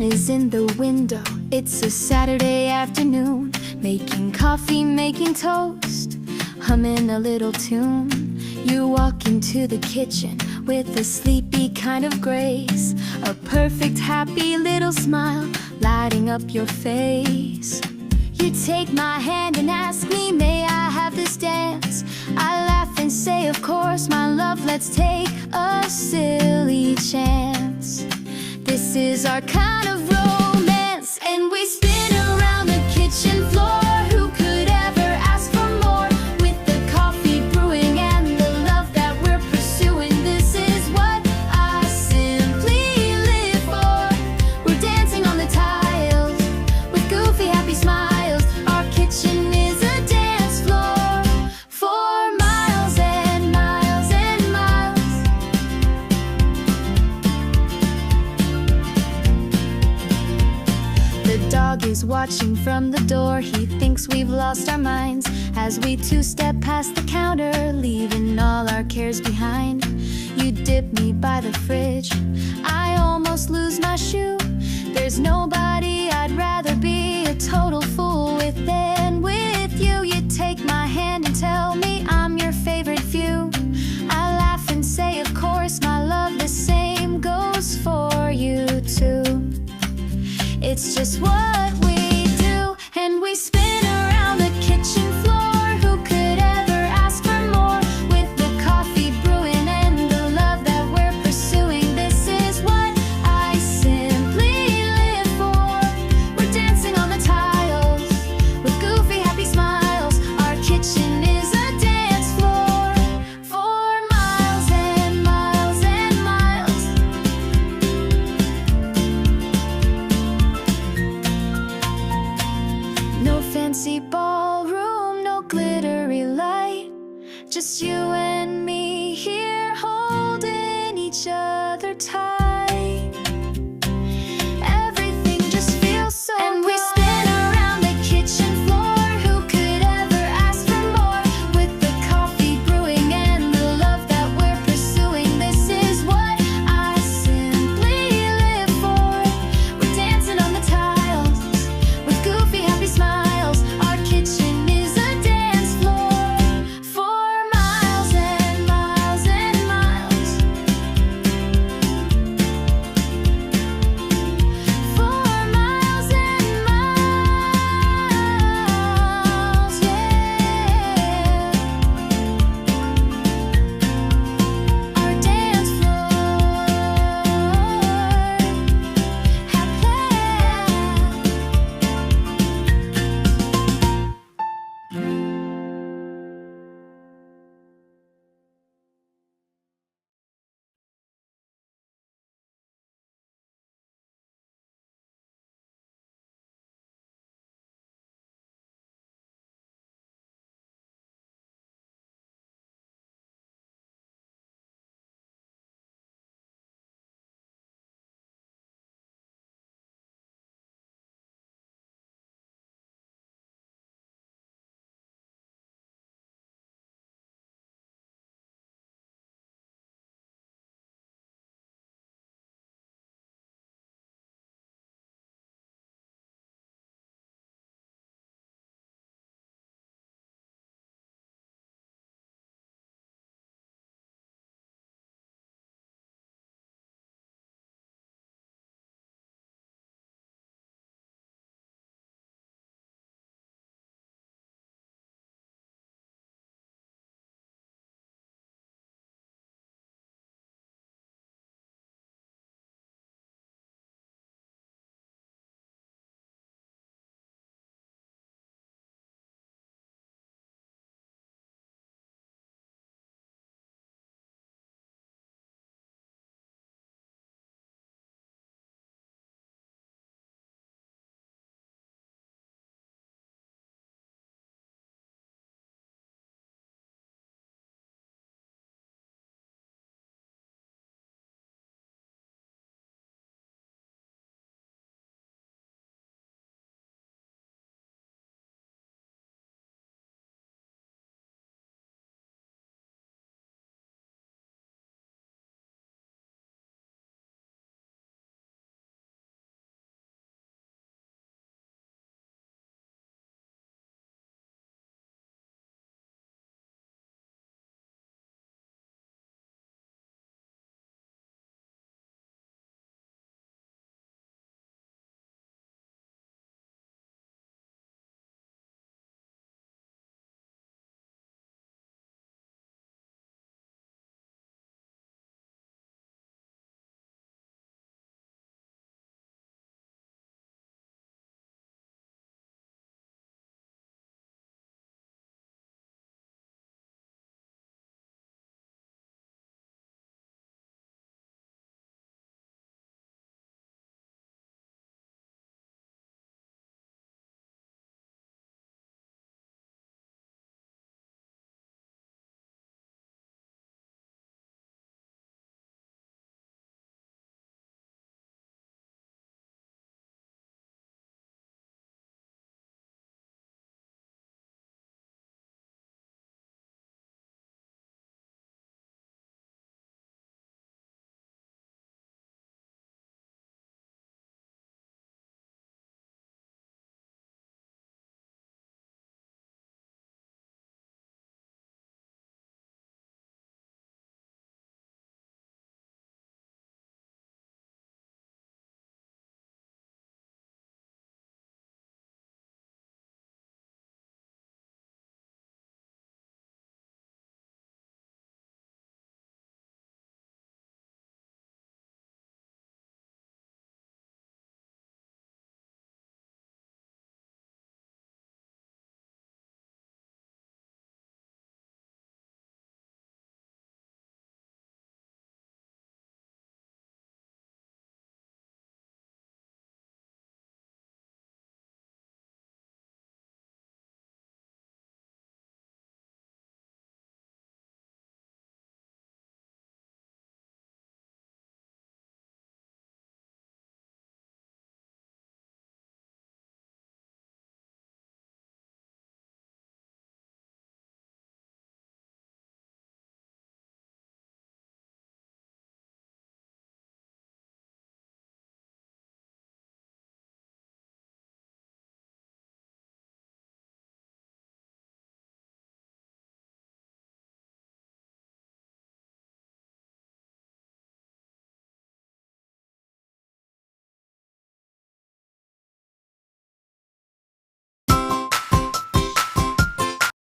is in the window. It's a Saturday afternoon, making coffee, making toast, humming a little tune. You walk into the kitchen with a sleepy kind of grace, a perfect happy little smile lighting up your face. You take my hand and ask me, may I have this dance? I laugh and say, of course, my love, let's take a silly chance. This is our kind of romance, and we spin around the kitchen floor. Who could ever ask for more? With the coffee brewing and the love that we're pursuing, this is what I simply live for. We're dancing on the tiles with goofy, happy smiles. Our kitchen is a dance floor for miles and miles and miles. The dog is watching from the door. He thinks we've lost our minds as we two-step past the counter, leaving all our cares behind. You dip me by the fridge, I almost lose my shoe. There's nobody I'd rather be a total fool with than with you. You take my hand and tell me I'm your favorite few. I laugh and say, of course, my love, the same goes for you too. It's just what we do, and we spin around the kitchen floor. Who could ever ask for more? With the coffee brewing and the love that we're pursuing, this is what I simply live for. We're dancing on the tiles with goofy, happy smiles. Our kitchen is a dance floor for miles and miles and miles. No fancy ballroom, no glittery light, just you and